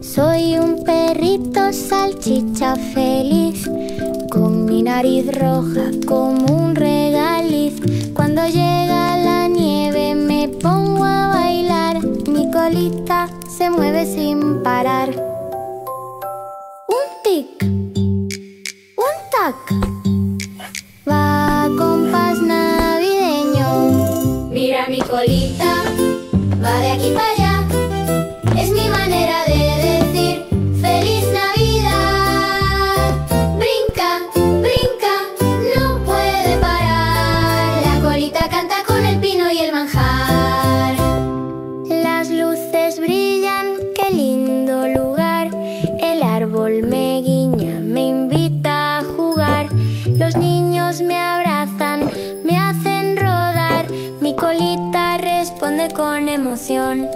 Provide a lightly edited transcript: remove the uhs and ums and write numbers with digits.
Soy un perrito salchicha feliz, con mi nariz roja como un regaliz. Cuando llega la nieve me pongo a bailar, mi colita se mueve sin parar. Un tic, un tac, va compás navideño. Mira mi colita, va de aquí para allá. Es mi manera de decir ¡Feliz Navidad! Brinca, brinca, no puede parar. La colita canta con el pino y el manjar. Las luces brillan, qué lindo lugar. El árbol me guiña, me invita a jugar. Los niños me abrazan, me hacen rodar. Mi colita responde con emoción.